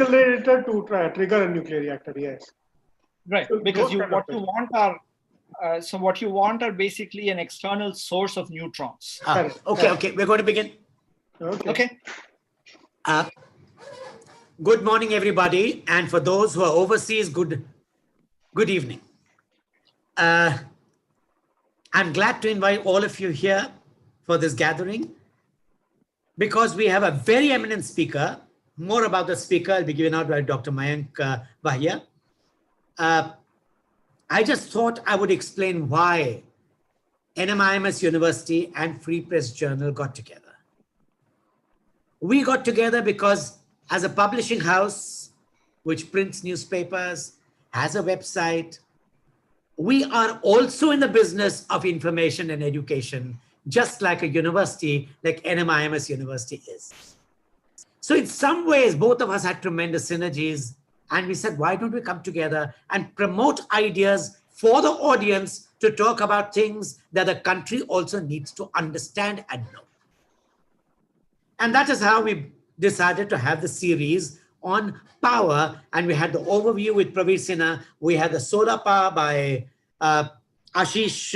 accelerator to trigger a nuclear reactor. Yes. Right, So because what you want are basically an external source of neutrons. Okay, we're going to begin. Okay. Good morning, everybody, and for those who are overseas, good evening. I'm glad to invite all of you here for this gathering because we have a very eminent speaker. More about the speaker will be given out by Dr. Mayank Vahia. I just thought I would explain why NMIMS University and Free Press Journal got together. We got together because as a publishing house, which prints newspapers, has a website, we are also in the business of information and education, just like a university like NMIMS University is. So in some ways, both of us had tremendous synergies. And we said, why don't we come together and promote ideas for the audience to talk about things that the country also needs to understand and know. And that is how we decided to have the series on power. And we had the overview with Praveer Sinha. We had the solar power by Ashish.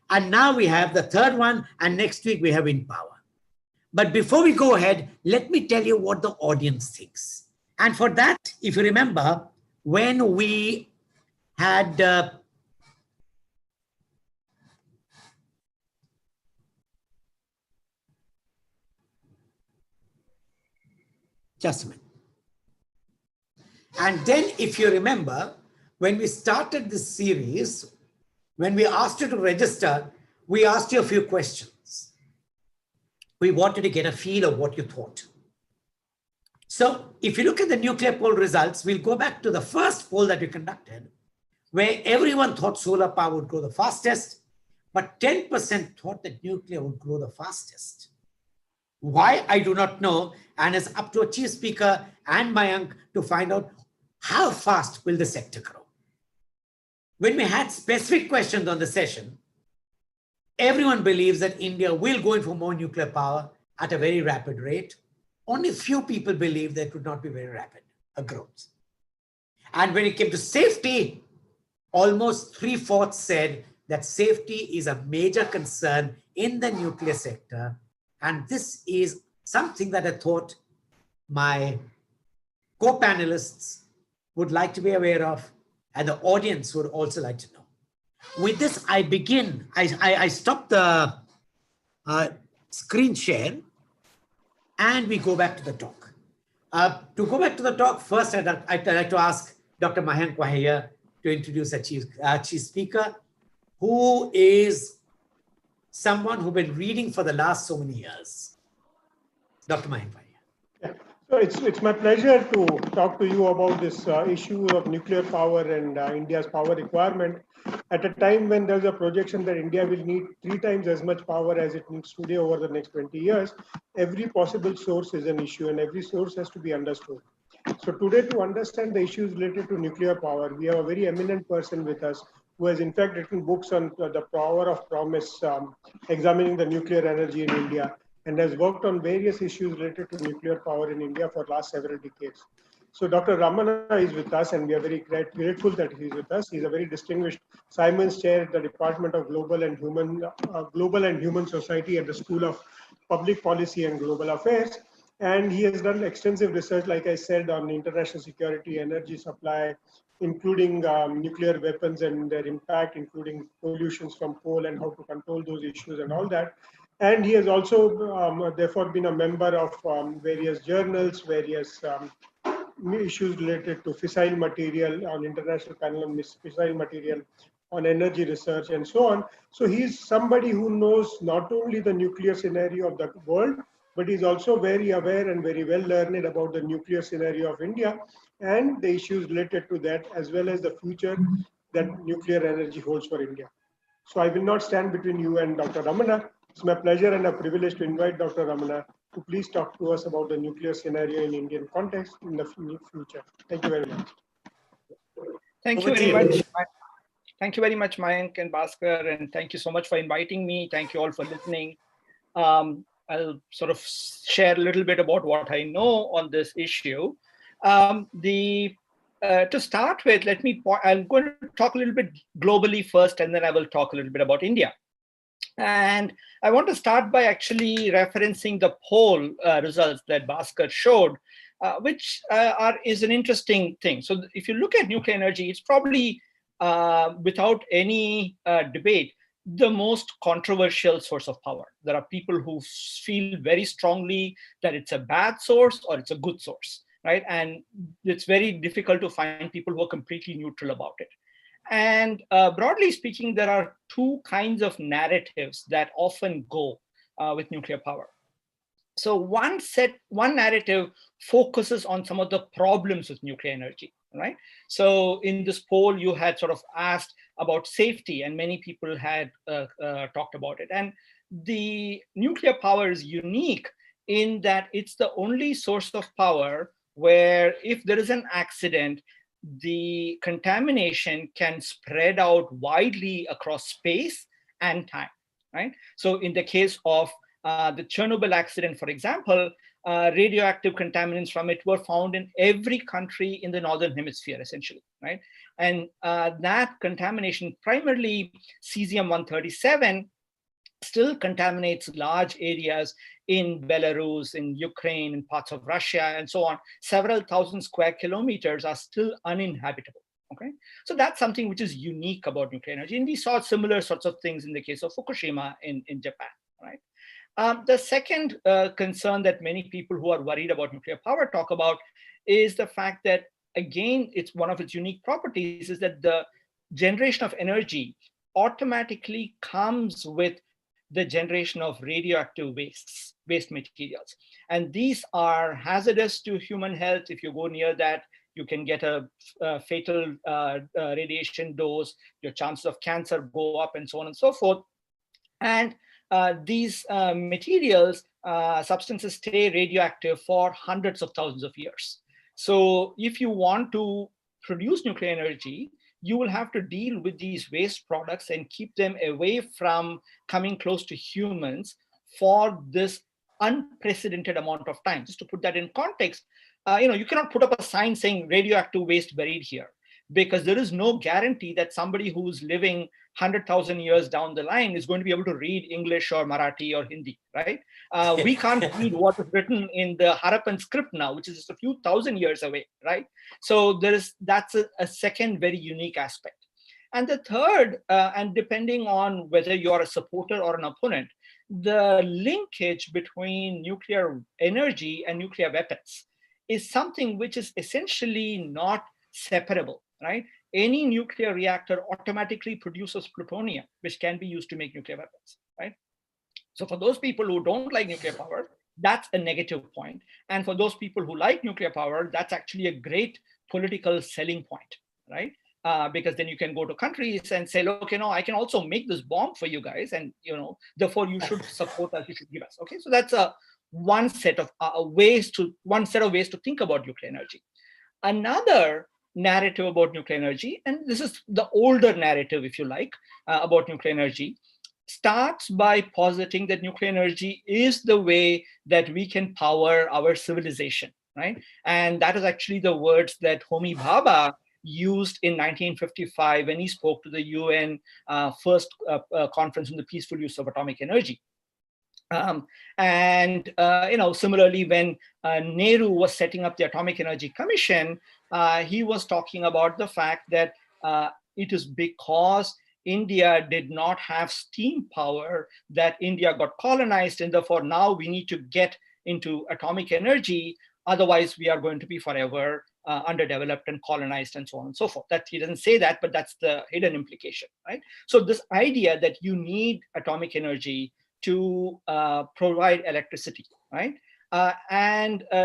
And now we have the third one. And next week we have wind power. But before we go ahead, let me tell you what the audience thinks. And for that, if you remember, when we had just a minute. And then if you remember, when we started this series, when we asked you to register, we asked you a few questions. We wanted to get a feel of what you thought. So if you look at the nuclear poll results, we'll go back to the first poll that we conducted, where everyone thought solar power would grow the fastest, but 10% thought that nuclear would grow the fastest. Why, I do not know, and it's up to a chief speaker and Mayank to find out how fast will the sector grow. When we had specific questions on the session, everyone believes that India will go in for more nuclear power at a very rapid rate. Only few people believe that it would not be very rapid a growth. And when it came to safety, almost 3/4 said that safety is a major concern in the nuclear sector. And this is something that I thought my co-panelists would like to be aware of, and the audience would also like to know. With this, I begin. I stop the screen share. And we go back to the talk. To go back to the talk, first I'd like to ask Dr. Mayank Vahia to introduce our chief speaker, who is someone who's been reading for the last so many years. Dr. Mayank Vahia. Yeah. So it's my pleasure to talk to you about this issue of nuclear power and India's power requirement at a time when there's a projection that India will need 3 times as much power as it needs today over the next 20 years. Every possible source is an issue and every source has to be understood. So today, to understand the issues related to nuclear power, we have a very eminent person with us who has in fact written books on the power of promise, examining the nuclear energy in India, and has worked on various issues related to nuclear power in India for the last several decades. So Dr. Ramana is with us, and we are very grateful that he's with us. He's a very distinguished Simons Chair at the Department of Global and Human Society at the School of Public Policy and Global Affairs. And he has done extensive research, like I said, on international security, energy supply, including nuclear weapons and their impact, including pollutions from coal and how to control those issues and all that. And he has also, therefore, been a member of various journals, various issues related to fissile material, on International Panel on Fissile Material, on energy research, and so on. So he's somebody who knows not only the nuclear scenario of the world, but he's also very aware and very well learned about the nuclear scenario of India and the issues related to that, as well as the future that nuclear energy holds for India. So I will not stand between you and Dr. Ramana. It's my pleasure and a privilege to invite Dr. Ramana to please talk to us about the nuclear scenario in Indian context in the future. Thank you very much. Thank you very much. Thank you very much, Mayank and Bhaskar, and thank you so much for inviting me. Thank you all for listening. I'll sort of share a little bit about what I know on this issue. To start with, I'm going to talk a little bit globally first, and then I will talk a little bit about India. And I want to start by actually referencing the poll results that Bhaskar showed, which is an interesting thing. So if you look at nuclear energy, it's probably, without any debate, the most controversial source of power. There are people who feel very strongly that it's a bad source or it's a good source, right? And it's very difficult to find people who are completely neutral about it. And broadly speaking, there are two kinds of narratives that often go with nuclear power. So one narrative focuses on some of the problems with nuclear energy, right? So in this poll, you had sort of asked about safety, and many people had talked about it. And the nuclear power is unique in that it's the only source of power where if there is an accident, the contamination can spread out widely across space and time, right? So in the case of the Chernobyl accident, for example, radioactive contaminants from it were found in every country in the Northern Hemisphere, essentially, right? And that contamination, primarily cesium-137, still contaminates large areas in Belarus, in Ukraine, in parts of Russia, and so on. Several thousand square kilometers are still uninhabitable. Okay, so that's something which is unique about nuclear energy. And we saw similar sorts of things in the case of Fukushima in Japan, right? The second concern that many people who are worried about nuclear power talk about is the fact that, again, it's one of its unique properties is that the generation of energy automatically comes with the generation of radioactive waste materials. And these are hazardous to human health. If you go near that, you can get a fatal radiation dose, your chances of cancer go up, and so on and so forth. And these materials, substances stay radioactive for hundreds of thousands of years. So if you want to produce nuclear energy, you will have to deal with these waste products and keep them away from coming close to humans for this unprecedented amount of time. Just to put that in context, you cannot put up a sign saying radioactive waste buried here, because there is no guarantee that somebody who's living 100,000 years down the line is going to be able to read English or Marathi or Hindi, right? We can't read what is written in the Harappan script now, which is just a few thousand years away, right? So that's a second very unique aspect. And the third, and depending on whether you're a supporter or an opponent, the linkage between nuclear energy and nuclear weapons is something which is essentially not separable, right? Any nuclear reactor automatically produces plutonium, which can be used to make nuclear weapons, right? So for those people who don't like nuclear power, that's a negative point. And for those people who like nuclear power, that's actually a great political selling point, right? Because then you can go to countries and say, look, I can also make this bomb for you guys, and therefore you should support us, you should give us. Okay, so that's one set of ways to think about nuclear energy. Another narrative about nuclear energy, and this is the older narrative, if you like, about nuclear energy, starts by positing that nuclear energy is the way that we can power our civilization, right? And that is actually the words that Homi Bhabha used in 1955 when he spoke to the UN first conference on the peaceful use of atomic energy. Similarly, when Nehru was setting up the Atomic Energy Commission, he was talking about the fact that it is because India did not have steam power that India got colonized, and therefore now we need to get into atomic energy. Otherwise, we are going to be forever underdeveloped and colonized, and so on and so forth. That he doesn't say that, but that's the hidden implication, right? So this idea that you need atomic energy to provide electricity, right?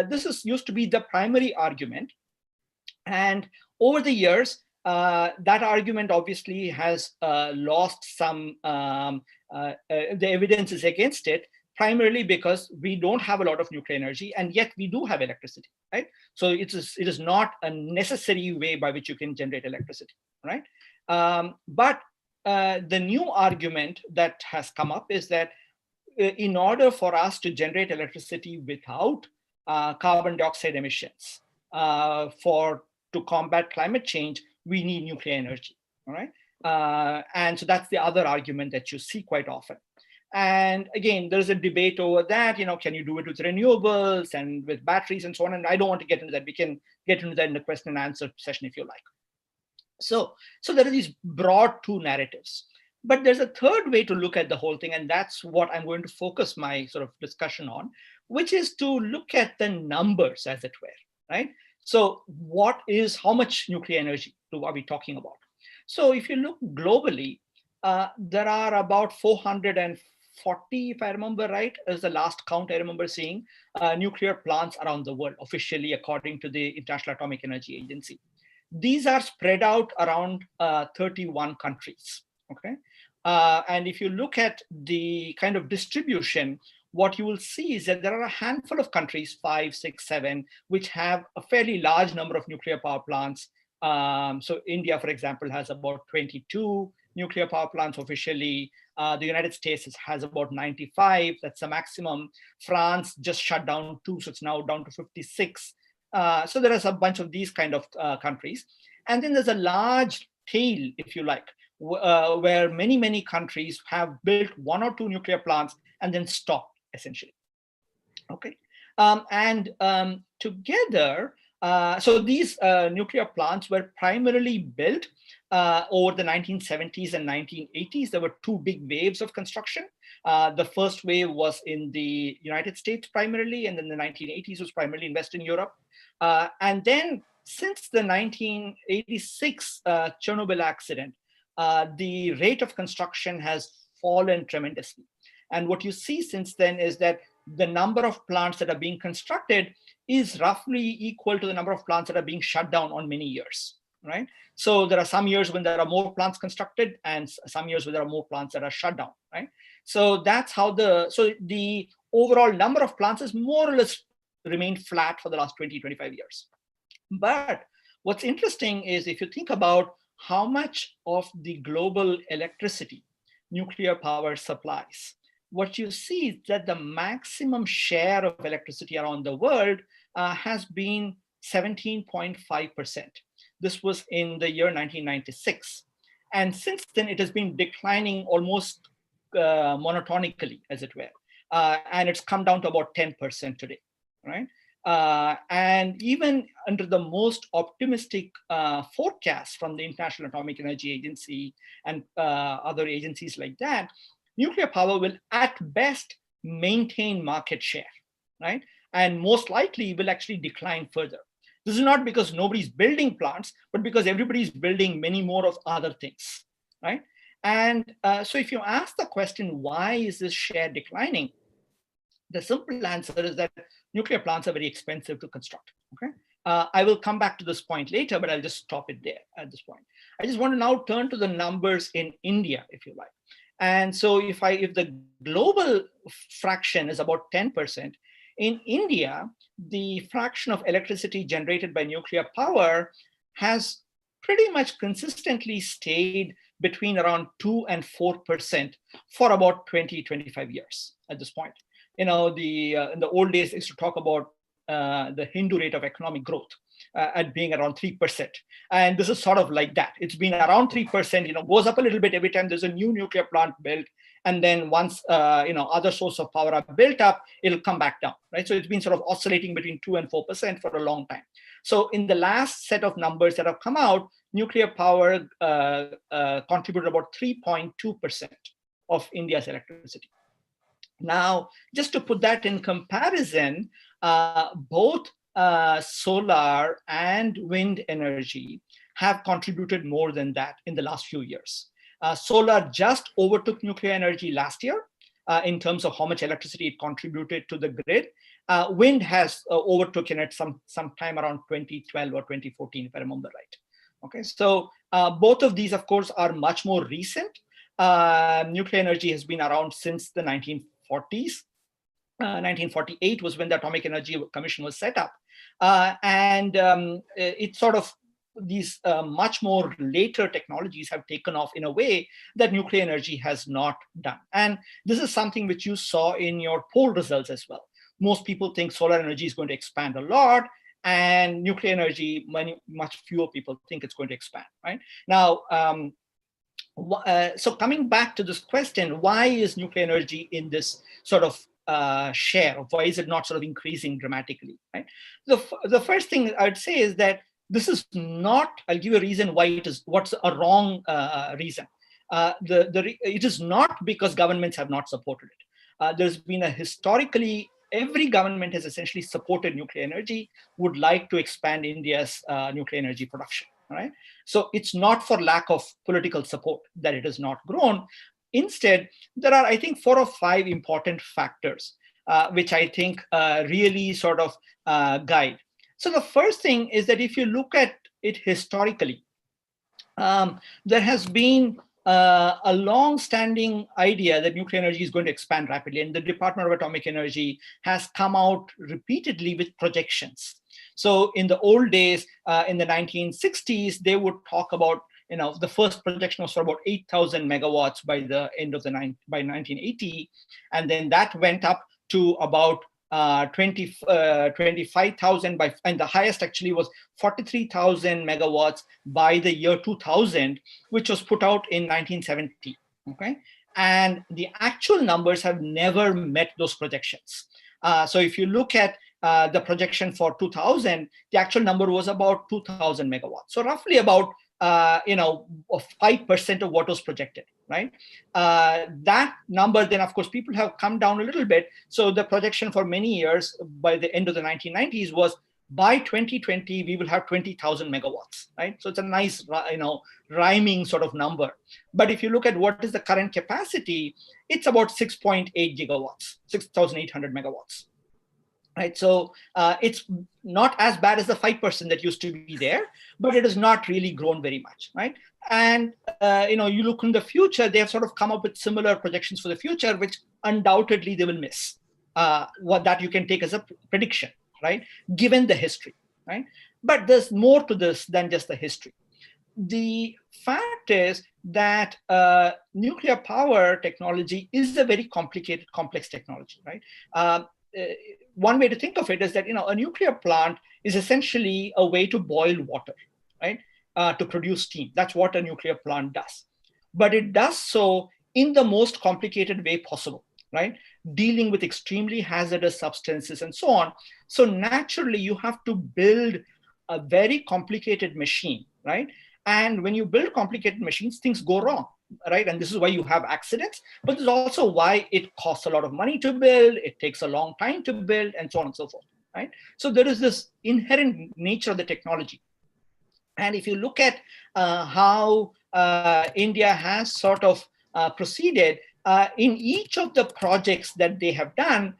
This used to be the primary argument. And over the years, that argument obviously has lost some, the evidence is against it, primarily because we don't have a lot of nuclear energy, and yet we do have electricity, right? So it is not a necessary way by which you can generate electricity, right? But the new argument that has come up is that in order for us to generate electricity without carbon dioxide emissions to combat climate change, we need nuclear energy, all right? And so that's the other argument that you see quite often. And again, there's a debate over that, can you do it with renewables and with batteries and so on? And I don't want to get into that. We can get into that in the question and answer session if you like. So there are these broad two narratives. But there's a third way to look at the whole thing, and that's what I'm going to focus my sort of discussion on, which is to look at the numbers, as it were, right? So how much nuclear energy are we talking about? So if you look globally, there are about 440, if I remember right, is the last count I remember seeing, nuclear plants around the world, officially according to the International Atomic Energy Agency. These are spread out around 31 countries, okay? And if you look at the kind of distribution, what you will see is that there are a handful of countries, 5, 6, 7, which have a fairly large number of nuclear power plants. So India, for example, has about 22 nuclear power plants officially. The United States has about 95, that's the maximum. France just shut down 2, so it's now down to 56. So there is a bunch of these kind of countries. And then there's a large tail, if you like, where many, many countries have built 1 or 2 nuclear plants and then stopped, essentially. Okay. Together, so these nuclear plants were primarily built over the 1970s and 1980s. There were 2 big waves of construction. The first wave was in the United States primarily, and then the 1980s was primarily in Western Europe. And then since the 1986 Chernobyl accident, the rate of construction has fallen tremendously. And what you see since then is that the number of plants that are being constructed is roughly equal to the number of plants that are being shut down on many years, right? So there are some years when there are more plants constructed and some years when there are more plants that are shut down, right? So that's how the overall number of plants has more or less remained flat for the last 20, 25 years. But what's interesting is if you think about how much of the global electricity nuclear power supplies, what you see is that the maximum share of electricity around the world has been 17.5%. This was in the year 1996. And since then, it has been declining almost monotonically, as it were. And it's come down to about 10% today, right? And even under the most optimistic forecasts from the International Atomic Energy Agency and other agencies like that, nuclear power will at best maintain market share, right? And most likely will actually decline further. This is not because nobody's building plants, but because everybody's building many more of other things, right? And so if you ask the question, why is this share declining? The simple answer is that nuclear plants are very expensive to construct, okay? I will come back to this point later, but I'll just stop it there at this point. I just want to now turn to the numbers in India, if you like. And so if the global fraction is about 10%, in India, the fraction of electricity generated by nuclear power has pretty much consistently stayed between around 2 and 4% for about 20, 25 years at this point. In the old days, they used to talk about the Hindu rate of economic growth at being around 3%. And this is sort of like that. It's been around 3%, goes up a little bit every time there's a new nuclear plant built. And then once, other sources of power are built up, it'll come back down, right? So it's been sort of oscillating between 2 and 4% for a long time. So in the last set of numbers that have come out, nuclear power contributed about 3.2% of India's electricity. Now, just to put that in comparison, both solar and wind energy have contributed more than that in the last few years. Solar just overtook nuclear energy last year in terms of how much electricity it contributed to the grid. Wind has overtaken it sometime around 2012 or 2014, if I remember right. Okay, so both of these, of course, are much more recent. Nuclear energy has been around since the 1940s. 1948 was when the Atomic Energy Commission was set up. And it sort of these much more later technologies have taken off in a way that nuclear energy has not done. And this is something which you saw in your poll results as well. Most people think solar energy is going to expand a lot, and nuclear energy, much fewer people think it's going to expand, right? Now, so coming back to this question, why is nuclear energy in this sort of share? Why is it not sort of increasing dramatically, right? The first thing I'd say is that this is not, I'll give you a reason why it is, what's a wrong reason. It is not because governments have not supported it. There's been a historically, every government has essentially supported nuclear energy, would like to expand India's nuclear energy production, right? So it's not for lack of political support that it has not grown. Instead, there are, I think, 4 or 5 important factors, which I think really sort of guide. So the first thing is that if you look at it historically, there has been a long-standing idea that nuclear energy is going to expand rapidly, and the Department of Atomic Energy has come out repeatedly with projections. So in the old days, in the 1960s, they would talk about, the first projection was for about 8,000 megawatts by the end of by 1980, and then that went up to about 25,000 and the highest actually was 43,000 megawatts by the year 2000, which was put out in 1970. Okay, and the actual numbers have never met those projections. So if you look at the projection for 2000, the actual number was about 2,000 megawatts. So roughly about 5% of what was projected, right? That number, then of course, people have come down a little bit. So the projection for many years by the end of the 1990s was by 2020, we will have 20,000 megawatts, right? So it's a nice, rhyming sort of number. But if you look at what is the current capacity, it's about 6.8 gigawatts, 6,800 megawatts. Right, so it's not as bad as the 5% that used to be there, but it has not really grown very much, right? And you look in the future, they have sort of come up with similar projections for the future, which undoubtedly they will miss. What that you can take as a prediction, right? Given the history, right? But there's more to this than just the history. The fact is that nuclear power technology is a very complicated, complex technology, right? One way to think of it is that a nuclear plant is essentially a way to boil water, right, to produce steam. That's what a nuclear plant does. But it does so in the most complicated way possible, right, dealing with extremely hazardous substances and so on. So naturally, you have to build a very complicated machine, right? And when you build complicated machines, things go wrong, right? And this is why you have accidents, but this is also why it costs a lot of money to build, it takes a long time to build, and so on and so forth, right? So there is this inherent nature of the technology. And if you look at how India has sort of proceeded, in each of the projects that they have done,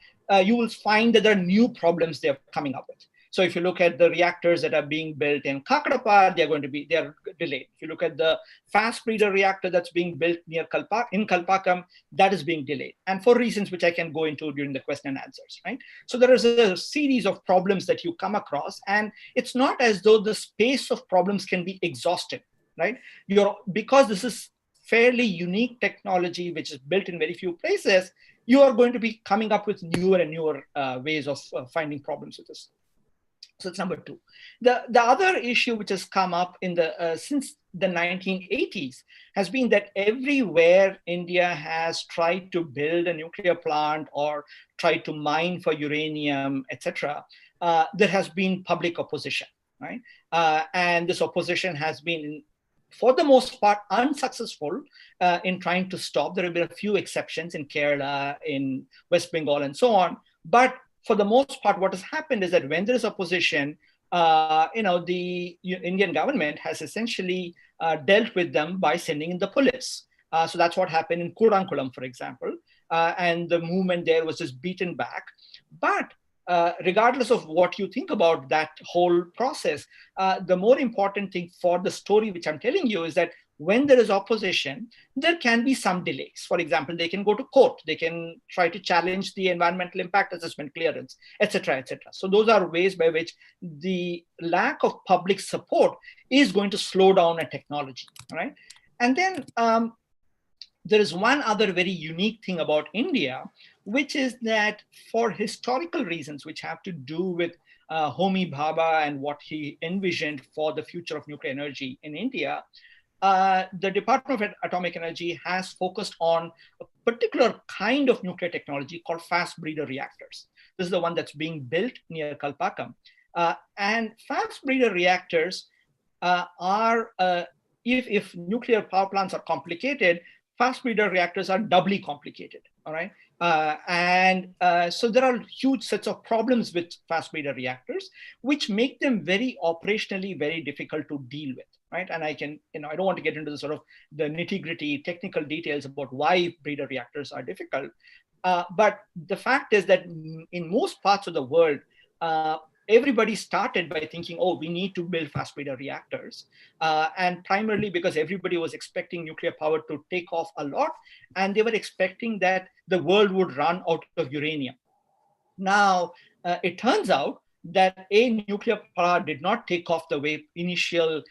you will find that there are new problems they're coming up with. So if you look at the reactors that are being built in Kakrapa, they're delayed. If you look at the fast breeder reactor that's being built near Kalpakam, that is being delayed. And for reasons which I can go into during the question and answers, right? So there is a series of problems that you come across, and it's not as though the space of problems can be exhausted, right? Because this is fairly unique technology, which is built in very few places, you are going to be coming up with newer and newer ways of finding problems with this. So that's number 2. The other issue which has come up in since the 1980s has been that everywhere India has tried to build a nuclear plant or tried to mine for uranium, etc., there has been public opposition, right? And this opposition has been, for the most part, unsuccessful in trying to stop. There have been a few exceptions in Kerala, in West Bengal, and so on. But for the most part, what has happened is that when there is opposition, the Indian government has essentially dealt with them by sending in the police. So that's what happened in Kudankulam, for example. And the movement there was just beaten back. But regardless of what you think about that whole process, the more important thing for the story which I'm telling you is that when there is opposition, there can be some delays. For example, they can go to court, they can try to challenge the environmental impact assessment clearance, etc., etc. So those are ways by which the lack of public support is going to slow down a technology, right? And then there is one other very unique thing about India, which is that for historical reasons, which have to do with Homi Bhabha and what he envisioned for the future of nuclear energy in India, the Department of Atomic Energy has focused on a particular kind of nuclear technology called fast breeder reactors. This is the one that's being built near Kalpakkam. And fast breeder reactors are, if nuclear power plants are complicated, fast breeder reactors are doubly complicated, all right? So there are huge sets of problems with fast breeder reactors, which make them very operationally very difficult to deal with, right? And I can, I don't want to get into the sort of the nitty-gritty technical details about why breeder reactors are difficult. But the fact is that in most parts of the world, everybody started by thinking, oh, we need to build fast breeder reactors. And primarily because everybody was expecting nuclear power to take off a lot, and they were expecting that the world would run out of uranium. Now, it turns out that A, nuclear power did not take off the way initial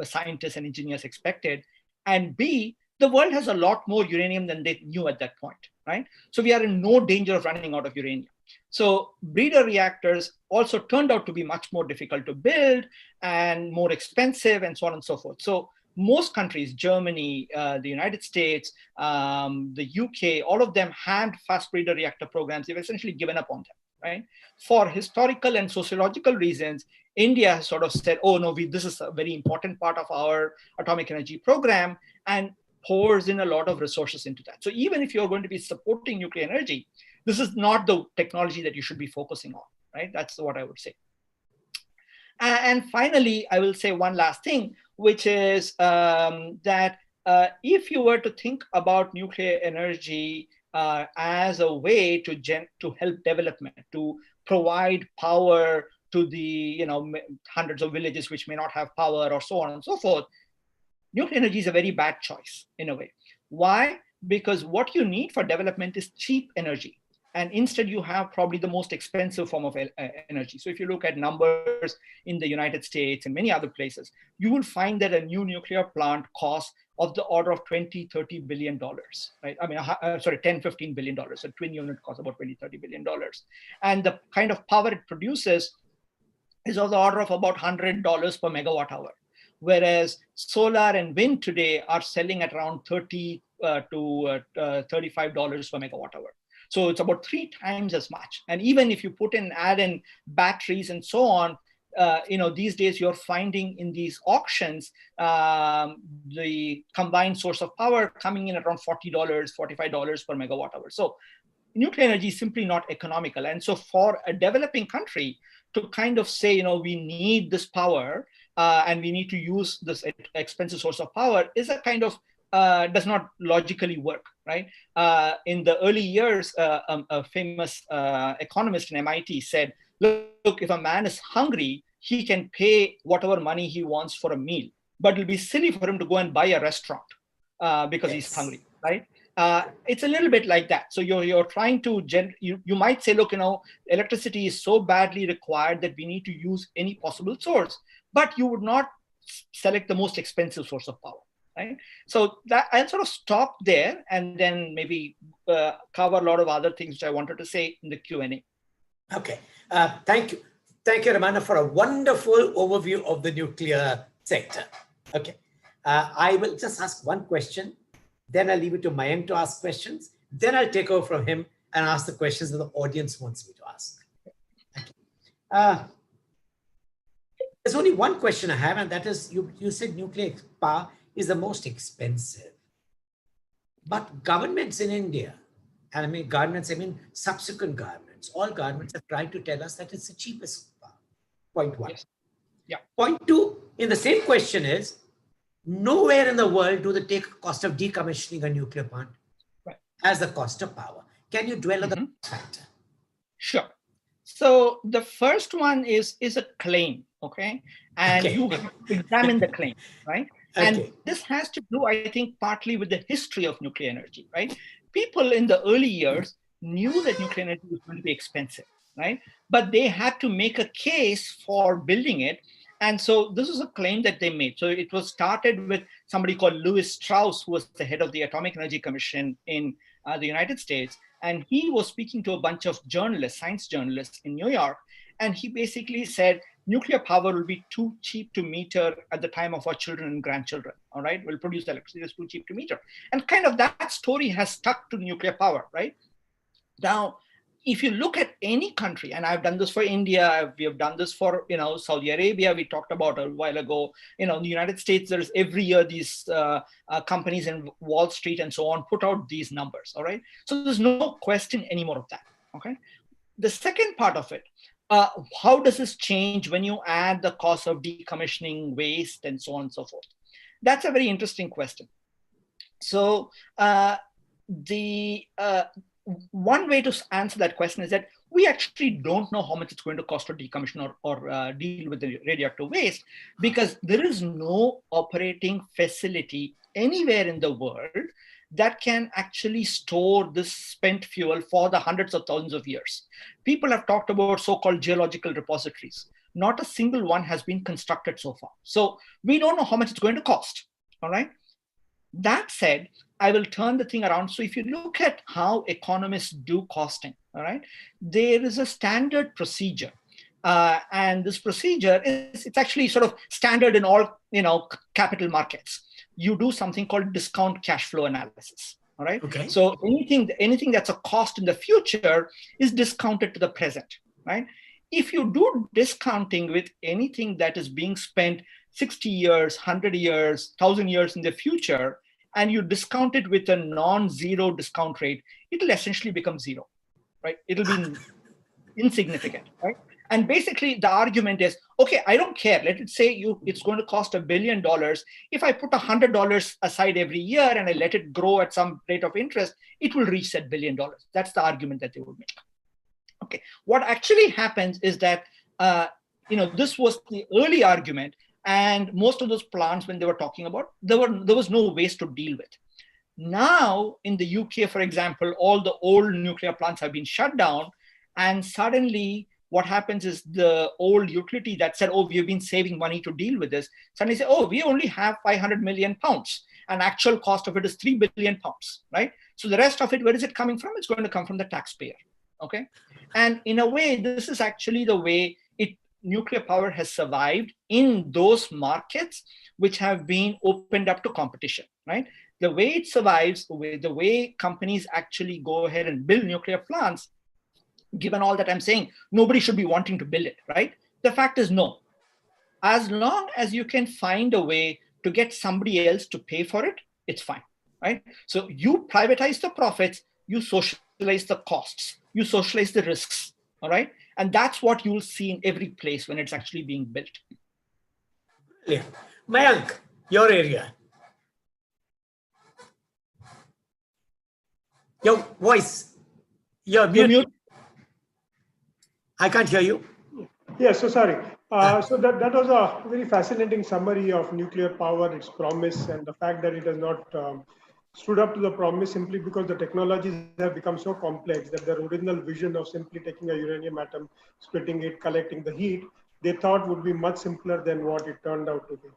scientists and engineers expected, and B, the world has a lot more uranium than they knew at that point, right? So we are in no danger of running out of uranium. So breeder reactors also turned out to be much more difficult to build and more expensive and so on and so forth. So most countries, Germany, the United States, the UK, all of them had fast breeder reactor programs. They've essentially given up on them, right? For historical and sociological reasons, India has sort of said, oh no, this is a very important part of our atomic energy program, and pours in a lot of resources into that. So even if you're going to be supporting nuclear energy, this is not the technology that you should be focusing on, right? That's what I would say. And finally, I will say one last thing, which is that if you were to think about nuclear energy as a way to help development, to provide power to the hundreds of villages which may not have power, or so on and so forth, nuclear energy is a very bad choice in a way. Why? Because what you need for development is cheap energy. And instead, you have probably the most expensive form of energy. So if you look at numbers in the United States and many other places, you will find that a new nuclear plant costs of the order of $20–30 billion, right? I mean, $10–15 billion. A twin unit costs about $20–30 billion. And the kind of power it produces is of the order of about $100 per megawatt hour. Whereas solar and wind today are selling at around $30 to $35 per megawatt hour. So it's about 3 times as much. And even if you add in batteries and so on, these days you're finding in these auctions, the combined source of power coming in at around $40, $45 per megawatt hour. So nuclear energy is simply not economical. And so for a developing country to kind of say, we need this power and we need to use this expensive source of power is a kind of does not logically work, right? In the early years, a famous economist in MIT said, look, if a man is hungry, he can pay whatever money he wants for a meal, but it'll be silly for him to go and buy a restaurant because he's hungry, right? It's a little bit like that. So you're trying to, you might say, look, electricity is so badly required that we need to use any possible source, but you would not select the most expensive source of power. Right? So that I'll sort of stop there and then maybe cover a lot of other things which I wanted to say in the Q&A. Okay, thank you. Thank you, Ramana, for a wonderful overview of the nuclear sector. Okay, I will just ask one question, then I'll leave it to Mayank to ask questions. Then I'll take over from him and ask the questions that the audience wants me to ask. Okay. There's only one question I have, and that is, you said nuclear power is the most expensive. But governments in India, and I mean subsequent governments, all governments have tried to tell us that it's the cheapest power. Point one. Yes. Yeah. Point two, in the same question is, nowhere in the world do they take the cost of decommissioning a nuclear plant as the cost of power. Can you dwell on the factor? Sure. So the first one is a claim, okay? And you have to examine the claim, right? And this has to do, I think, partly with the history of nuclear energy, right? People in the early years knew that nuclear energy was going to be expensive, right? But they had to make a case for building it. And so this is a claim that they made. So it was started with somebody called Lewis Strauss, who was the head of the Atomic Energy Commission in the United States. And he was speaking to a bunch of journalists, science journalists in New York. And he basically said, nuclear power will be too cheap to meter at the time of our children and grandchildren, all right? We'll produce electricity that's too cheap to meter. And kind of that story has stuck to nuclear power, right? Now, if you look at any country, and I've done this for India, we have done this for, Saudi Arabia, we talked about a while ago, in the United States, there's every year these companies in Wall Street and so on put out these numbers, all right? So there's no question anymore of that, okay? The second part of it, how does this change when you add the cost of decommissioning waste and so on and so forth? That's a very interesting question. So one way to answer that question is that we actually don't know how much it's going to cost to decommission or deal with the radioactive waste, because there is no operating facility anywhere in the world that can actually store this spent fuel for the hundreds of thousands of years. People have talked about so-called geological repositories. Not a single one has been constructed so far. So we don't know how much it's going to cost, all right? That said, I will turn the thing around. So if you look at how economists do costing, all right, there is a standard procedure. And this procedure it's actually sort of standard in all, capital markets. You do something called discount cash flow analysis, all right? Okay. So anything that's a cost in the future is discounted to the present, right? If you do discounting with anything that is being spent 60 years, 100 years, 1,000 years in the future, and you discount it with a non-zero discount rate, it'll essentially become zero, right? It'll be insignificant, right? And basically the argument is, okay, I don't care. Let it say it's going to cost $1 billion. If I put $100 aside every year and I let it grow at some rate of interest, it will reach that $1 billion. That's the argument that they would make. Okay, what actually happens is that, this was the early argument, and most of those plants, when they were talking about, there was no waste to deal with. Now, in the UK, for example, all the old nuclear plants have been shut down, and suddenly what happens is the old utility that said, oh, we've been saving money to deal with this, suddenly say, oh, we only have 500 million pounds, and actual cost of it is 3 billion pounds, right? So the rest of it, where is it coming from? It's going to come from the taxpayer, okay? And in a way, this is actually the way nuclear power has survived in those markets which have been opened up to competition, right? The way it survives, the way companies actually go ahead and build nuclear plants, given all that I'm saying, nobody should be wanting to build it, right? The fact is no. As long as you can find a way to get somebody else to pay for it, it's fine, right? So you privatize the profits, you socialize the costs, you socialize the risks, all right? And that's what you'll see in every place when it's actually being built. Yeah. Mayank, your area. Your voice. You're mute. I can't hear you. Yeah, so sorry. So that was a very fascinating summary of nuclear power, its promise, and the fact that it has not stood up to the promise simply because the technologies have become so complex that their original vision of simply taking a uranium atom, splitting it, collecting the heat, they thought would be much simpler than what it turned out to be.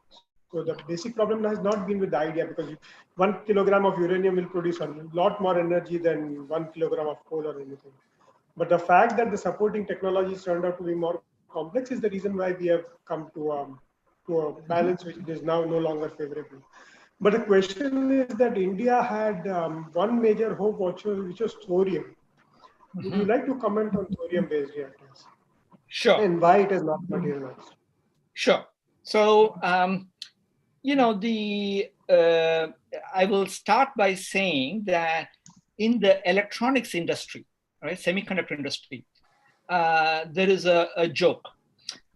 So the basic problem has not been with the idea, because 1 kilogram of uranium will produce a lot more energy than 1 kilogram of coal or anything. But the fact that the supporting technologies turned out to be more complex is the reason why we have come to a balance which is now no longer favorable. But the question is that India had one major hope, which was thorium. Would you like to comment on thorium-based reactors? Sure. And why it has not materialized? Sure. So, I will start by saying that in the electronics industry, right, semiconductor industry, there is a joke.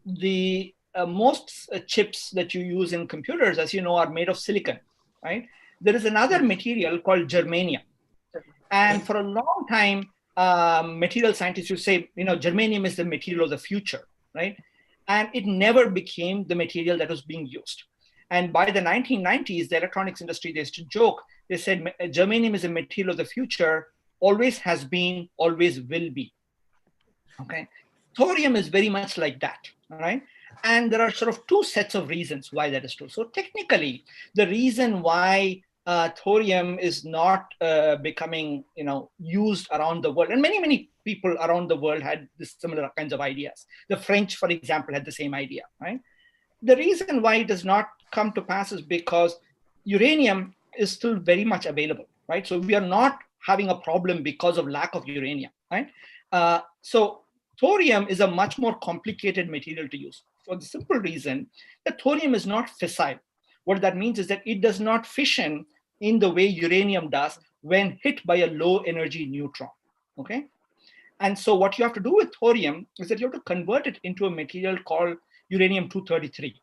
The most chips that you use in computers, as you know, are made of silicon, right? There is another material called germanium. And for a long time, material scientists would say, germanium is the material of the future, right? And it never became the material that was being used. And by the 1990s, the electronics industry, they used to joke, they said germanium is a material of the future, always has been, always will be. Okay. Thorium is very much like that. All right. And there are sort of two sets of reasons why that is true. So technically, the reason why thorium is not becoming, used around the world, and many people around the world had this similar kinds of ideas. The French, for example, had the same idea, right? The reason why it does not come to pass is because uranium is still very much available, right? So we are not having a problem because of lack of uranium, right? So thorium is a much more complicated material to use for the simple reason that thorium is not fissile. What that means is that it does not fission in the way uranium does when hit by a low energy neutron, okay? And so what you have to do with thorium is that you have to convert it into a material called uranium-233.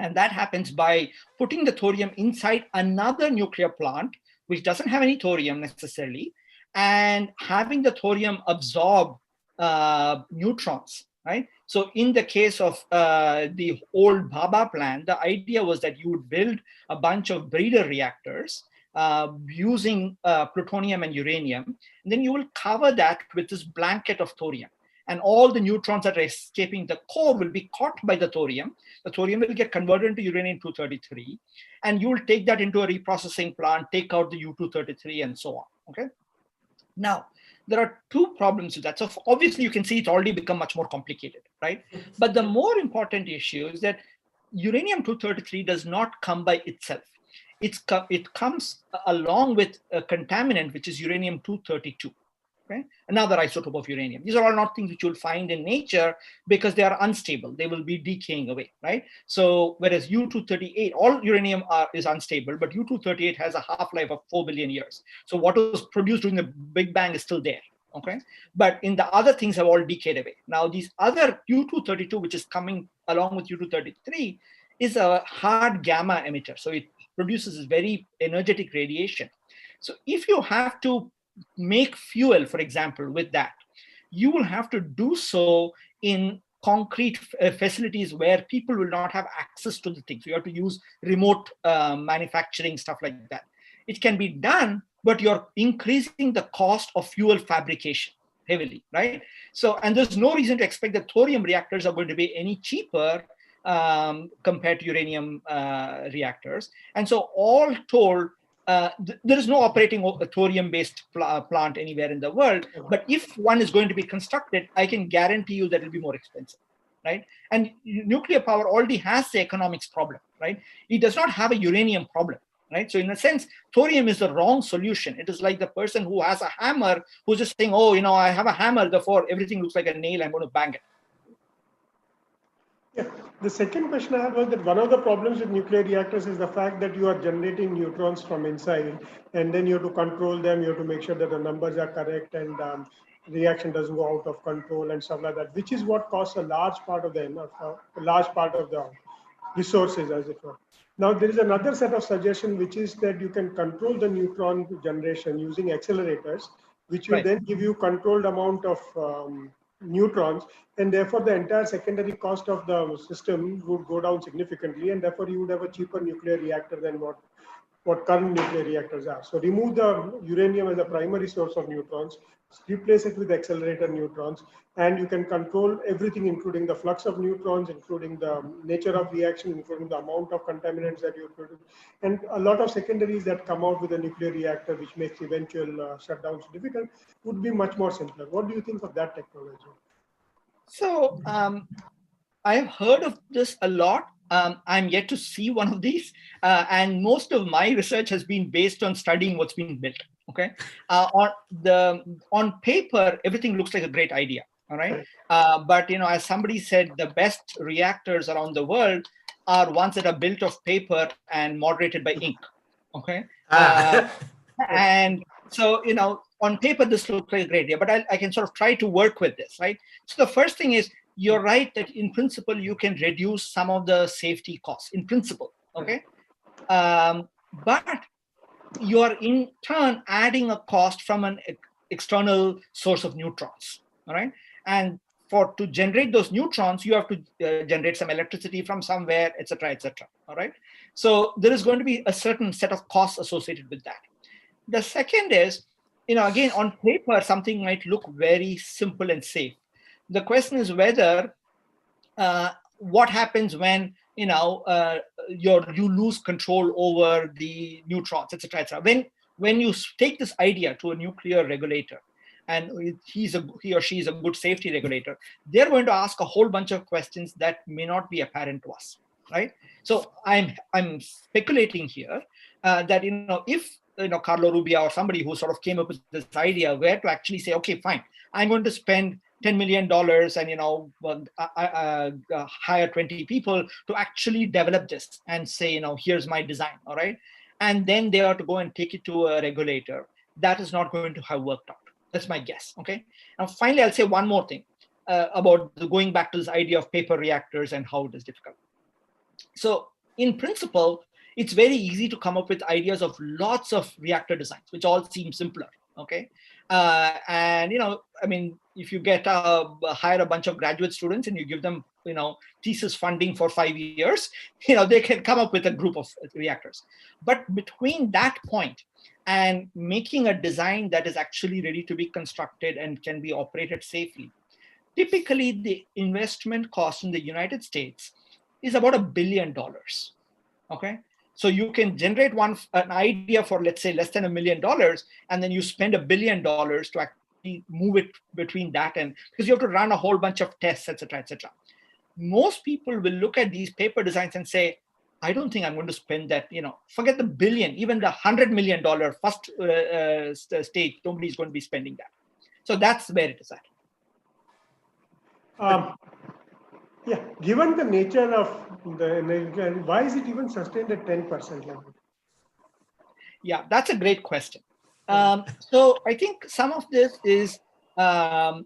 And that happens by putting the thorium inside another nuclear plant, which doesn't have any thorium necessarily, and having the thorium absorb neutrons, right? So in the case of the old Baba plant, the idea was that you would build a bunch of breeder reactors using plutonium and uranium, and then you will cover that with this blanket of thorium. And all the neutrons that are escaping the core will be caught by the thorium. The thorium will get converted into uranium-233, and you will take that into a reprocessing plant, take out the U-233, and so on, okay? Now, there are two problems with that. So obviously, you can see it's already become much more complicated, right? But the more important issue is that uranium-233 does not come by itself. It comes along with a contaminant, which is uranium-232. Okay? Another isotope of uranium. These are all not things which you'll find in nature because they are unstable. They will be decaying away, right? So whereas U-238, all uranium is unstable, but U-238 has a half-life of 4 billion years. So what was produced during the Big Bang is still there, okay? But in the other things have all decayed away. Now these other U-232, which is coming along with U-233, is a hard gamma emitter. So it produces this very energetic radiation. So if you have to make fuel, for example, with that, you will have to do so in concrete facilities where people will not have access to the things. You have to use remote manufacturing, stuff like that. It can be done, but you're increasing the cost of fuel fabrication heavily, right? So, and there's no reason to expect that thorium reactors are going to be any cheaper compared to uranium reactors. And so all told, there is no operating thorium-based plant anywhere in the world, but if one is going to be constructed, I can guarantee you that it will be more expensive, right? And nuclear power already has the economics problem, right? It does not have a uranium problem, right? So in a sense, thorium is the wrong solution. It is like the person who has a hammer who's just saying, oh, I have a hammer, therefore everything looks like a nail, I'm going to bang it. Yeah. The second question I have was that one of the problems with nuclear reactors is the fact that you are generating neutrons from inside, and then you have to control them. You have to make sure that the numbers are correct and reaction doesn't go out of control and stuff like that, which is what costs a large part of the resources, as it were. Now, there is another set of suggestion, which is that you can control the neutron generation using accelerators, which will then give you controlled amount of neutrons, and therefore the entire secondary cost of the system would go down significantly, and therefore you would have a cheaper nuclear reactor than what current nuclear reactors are. So remove the uranium as a primary source of neutrons, replace it with accelerator neutrons, and you can control everything, including the flux of neutrons, including the nature of reaction, including the amount of contaminants that you produce, and a lot of secondaries that come out with a nuclear reactor, which makes eventual shutdowns difficult, would be much more simpler. What do you think of that technology? So I have heard of this a lot. I'm yet to see one of these, and most of my research has been based on studying what's been built. Okay, on paper, everything looks like a great idea. All right, but as somebody said, the best reactors around the world are ones that are built of paper and moderated by ink. Okay, and so on paper this looks like a great idea, but I can sort of try to work with this, right? So the first thing is, you're right that in principle you can reduce some of the safety costs in principle, okay? But you are in turn adding a cost from an external source of neutrons, all right? And to generate those neutrons, you have to generate some electricity from somewhere, etc., etc. All right. So there is going to be a certain set of costs associated with that. The second is, again, on paper, something might look very simple and safe. The question is whether what happens when you lose control over the neutrons, etc., etc. When you take this idea to a nuclear regulator, and he or she is a good safety regulator, they're going to ask a whole bunch of questions that may not be apparent to us, right? So I'm speculating here that if Carlo Rubbia or somebody who sort of came up with this idea were to actually say, okay, fine, I'm going to spend $10 million and hire 20 people to actually develop this and say, here's my design, all right? And then they are to go and take it to a regulator. That is not going to have worked out. That's my guess, okay? Now, finally, I'll say one more thing about going back to this idea of paper reactors and how it is difficult. So in principle, it's very easy to come up with ideas of lots of reactor designs, which all seem simpler, okay? And, if you hire a bunch of graduate students and you give them, thesis funding for 5 years, they can come up with a group of reactors. But between that point and making a design that is actually ready to be constructed and can be operated safely, typically the investment cost in the United States is about $1 billion, okay? So you can generate an idea for, let's say, less than $1 million, and then you spend $1 billion to actually move it between that, and because you have to run a whole bunch of tests, etc., etc. Most people will look at these paper designs and say, I don't think I'm going to spend that, forget the billion, even the $100 million first stage, nobody's going to be spending that. So that's where it is at. Yeah, given the nature of the energy, why is it even sustained at 10% level? Yeah, that's a great question. So I think some of this is a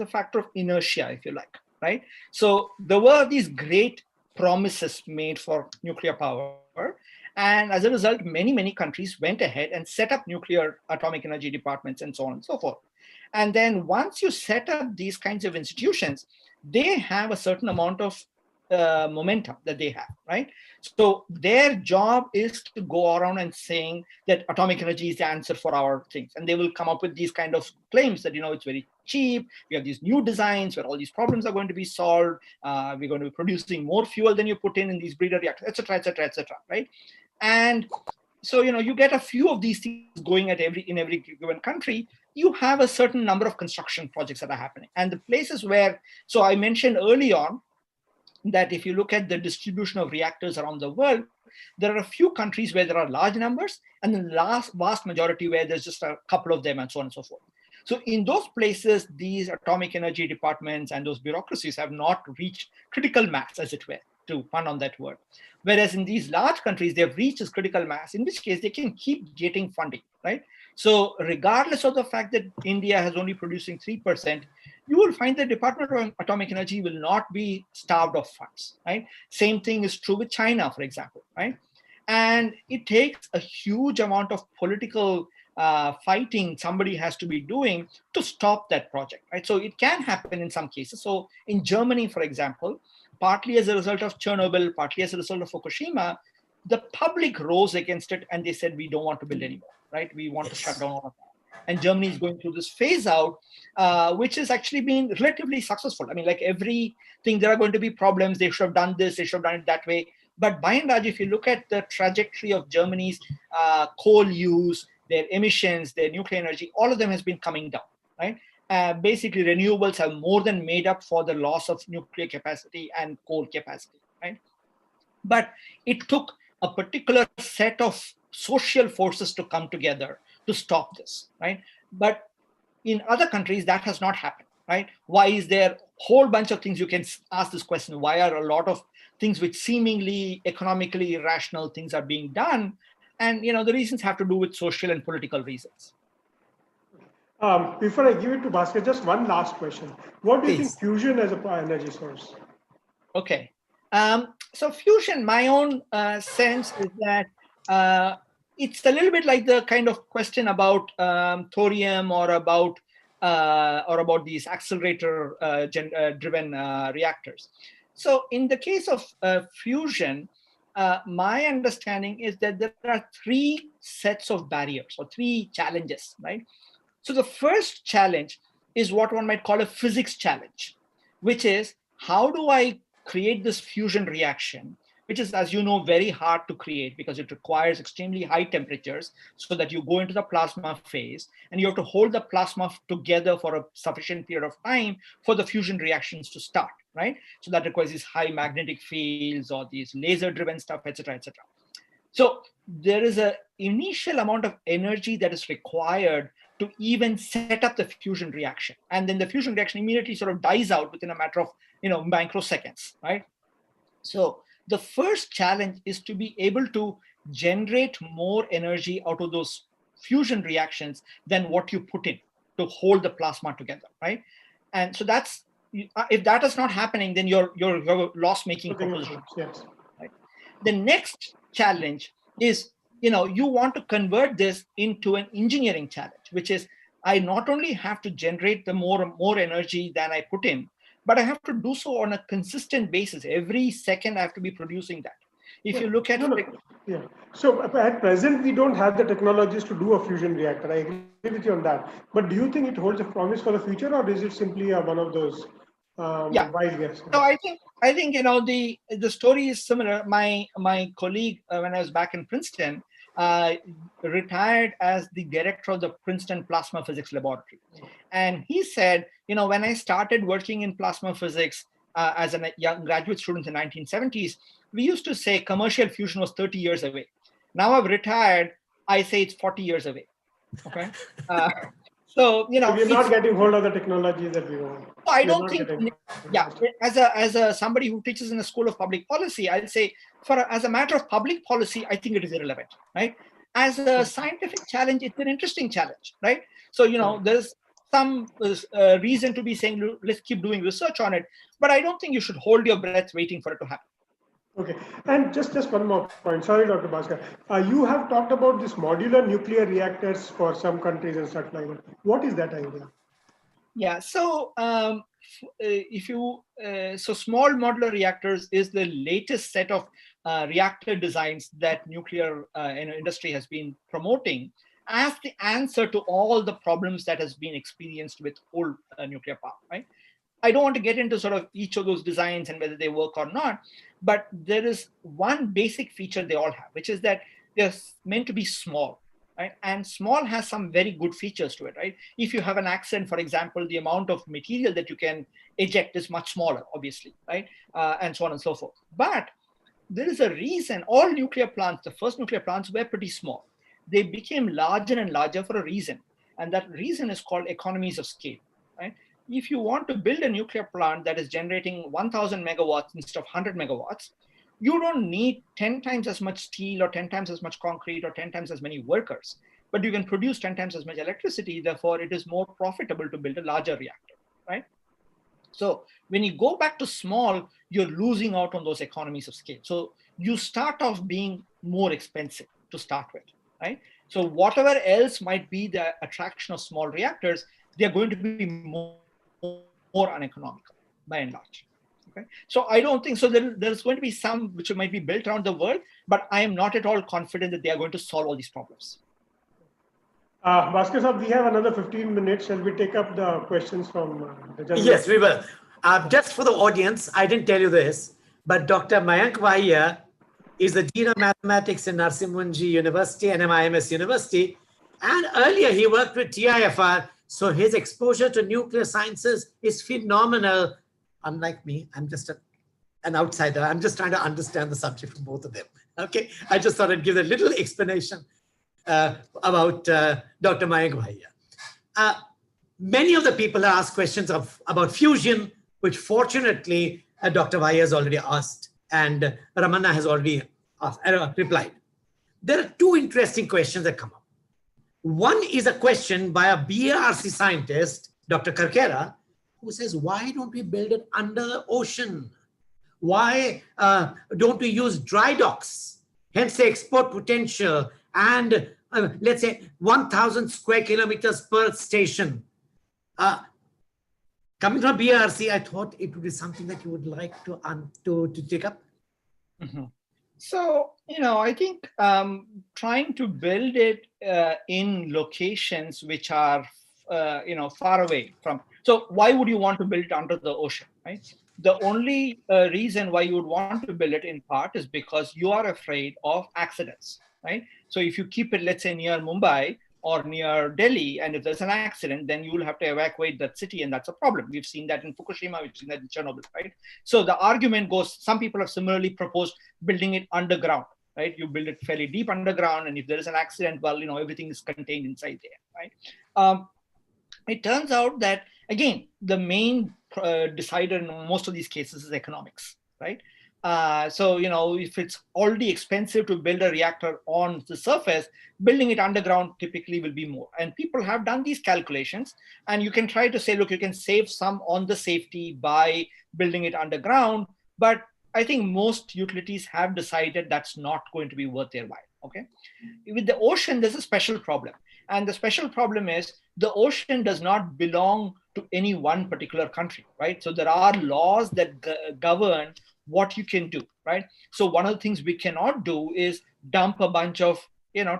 factor of inertia, if you like, right? So there were these great promises made for nuclear power, and as a result, many countries went ahead and set up nuclear atomic energy departments and so on and so forth. And then once you set up these kinds of institutions, they have a certain amount of momentum that they have, right? So their job is to go around and saying that atomic energy is the answer for our things. And they will come up with these kind of claims that, it's very cheap. We have these new designs where all these problems are going to be solved. We're going to be producing more fuel than you put in these breeder reactors, et cetera, et cetera, et cetera, right? And so, you get a few of these things going in every given country. You have a certain number of construction projects that are happening. And the places where, so I mentioned early on that if you look at the distribution of reactors around the world, there are a few countries where there are large numbers, and the vast majority where there's just a couple of them, and so on and so forth. So in those places, these atomic energy departments and those bureaucracies have not reached critical mass, as it were, to pun on that word. Whereas in these large countries, they've reached this critical mass, in which case they can keep getting funding, right? So regardless of the fact that India has only producing 3%, you will find the Department of Atomic Energy will not be starved of funds, right? Same thing is true with China, for example, right? And it takes a huge amount of political fighting somebody has to be doing to stop that project, right? So it can happen in some cases. So in Germany, for example, partly as a result of Chernobyl, partly as a result of Fukushima, the public rose against it and they said, we don't want to build anymore, right? We want to shut down all of that. And Germany is going through this phase out, which has actually been relatively successful. I mean, like everything, there are going to be problems. They should have done this, they should have done it that way. But by and large, if you look at the trajectory of Germany's coal use, their emissions, their nuclear energy, all of them has been coming down, right? Basically, renewables have more than made up for the loss of nuclear capacity and coal capacity, right? But it took a particular set of social forces to come together to stop this, right? But in other countries, that has not happened, right? Why is there a whole bunch of things? You can ask this question, why are a lot of things which seemingly economically irrational things are being done? And the reasons have to do with social and political reasons. Before I give it to Bhaskar, just one last question. What do you think fusion as a energy source? Okay. So fusion, my own sense is that it's a little bit like the kind of question about thorium or about or about these accelerator driven reactors. So in the case of fusion, my understanding is that there are three sets of barriers or three challenges, right? So the first challenge is what one might call a physics challenge, which is how do I create this fusion reaction, which is, as you know, very hard to create because it requires extremely high temperatures so that you go into the plasma phase and you have to hold the plasma together for a sufficient period of time for the fusion reactions to start, right? So that requires these high magnetic fields or these laser driven stuff, etc., etc. So there is an initial amount of energy that is required to even set up the fusion reaction. And then the fusion reaction immediately sort of dies out within a matter of, microseconds, right? So the first challenge is to be able to generate more energy out of those fusion reactions than what you put in to hold the plasma together, right? And so that's, if that is not happening, then you're loss-making proposition. Yes. Right? The next challenge is, you want to convert this into an engineering challenge, which is I not only have to generate the more energy than I put in, but I have to do so on a consistent basis. Every second I have to be producing that. If you look at yeah. So at present, we don't have the technologies to do a fusion reactor. I agree with you on that. But do you think it holds a promise for the future, or is it simply one of those wild guesses? No, I think the story is similar. My colleague, when I was back in Princeton, retired as the director of the Princeton Plasma Physics Laboratory. And he said, when I started working in plasma physics as a young graduate student in the 1970s, we used to say commercial fusion was 30 years away. Now I've retired, I say it's 40 years away. Okay. So we're not getting hold of the technology that we want. I don't think. As somebody who teaches in a school of public policy, I'll say as a matter of public policy, I think it is irrelevant, right? As a scientific challenge, it's an interesting challenge, right? So there's some reason to be saying let's keep doing research on it, but I don't think you should hold your breath waiting for it to happen. Okay, and just one more point. Sorry, Dr. Bhaskar. You have talked about this modular nuclear reactors for some countries and such like that. What is that idea? Yeah, so small modular reactors is the latest set of reactor designs that nuclear industry has been promoting as the answer to all the problems that has been experienced with old nuclear power, right? I don't want to get into sort of each of those designs and whether they work or not, but there is one basic feature they all have, which is that they're meant to be small, right? And small has some very good features to it, right? If you have an accident, for example, the amount of material that you can eject is much smaller, obviously, right? And so on and so forth. But there is a reason all nuclear plants, the first nuclear plants, were pretty small. They became larger and larger for a reason. And that reason is called economies of scale, right? If you want to build a nuclear plant that is generating 1,000 megawatts instead of 100 megawatts, you don't need 10 times as much steel or 10 times as much concrete or 10 times as many workers, but you can produce 10 times as much electricity. Therefore, it is more profitable to build a larger reactor, right? So when you go back to small, you're losing out on those economies of scale. So you start off being more expensive to start with, right? So whatever else might be the attraction of small reactors, they're going to be more uneconomical by and large. Okay, so I don't think so. There's going to be some which might be built around the world, but I am not at all confident that they are going to solve all these problems. Bhaskar Saab, we have another 15 minutes. Shall we take up the questions from the judges? Yes, we will. Just for the audience, I didn't tell you this, but Dr. Mayank Vahia is the Dean of Mathematics in Narasimhanji University, NMIMS University, and earlier he worked with TIFR. So his exposure to nuclear sciences is phenomenal. Unlike me, I'm just an outsider. I'm just trying to understand the subject from both of them. Okay, I just thought I'd give a little explanation about Dr. Mayank Vahia. Many of the people ask questions about fusion, which fortunately Dr. Vahia has already asked and Ramana has already replied. There are two interesting questions that come up. One is a question by a BARC scientist, Dr. Karkera, who says, why don't we build it under the ocean? Why don't we use dry docks? Hence the export potential and let's say 1,000 square kilometers per station. Coming from BRC, I thought it would be something that you would like to take up. Mm-hmm. So, I think trying to build it in locations which are, far away from. So why would you want to build it under the ocean, right? The only reason why you would want to build it in part is because you are afraid of accidents, right? So if you keep it, let's say, near Mumbai or near Delhi, and if there's an accident, then you will have to evacuate that city, and that's a problem. We've seen that in Fukushima, we've seen that in Chernobyl, right? So the argument goes, some people have similarly proposed building it underground, right? You build it fairly deep underground, and if there is an accident, well, everything is contained inside there, right? It turns out that, again, the main decider in most of these cases is economics, right? So, if it's already expensive to build a reactor on the surface, building it underground typically will be more. And people have done these calculations, and you can try to say, look, you can save some on the safety by building it underground. But I think most utilities have decided that's not going to be worth their while, okay? With the ocean, there's a special problem. And the special problem is the ocean does not belong to any one particular country, right? So there are laws that govern what you can do, right? So one of the things we cannot do is dump a bunch of,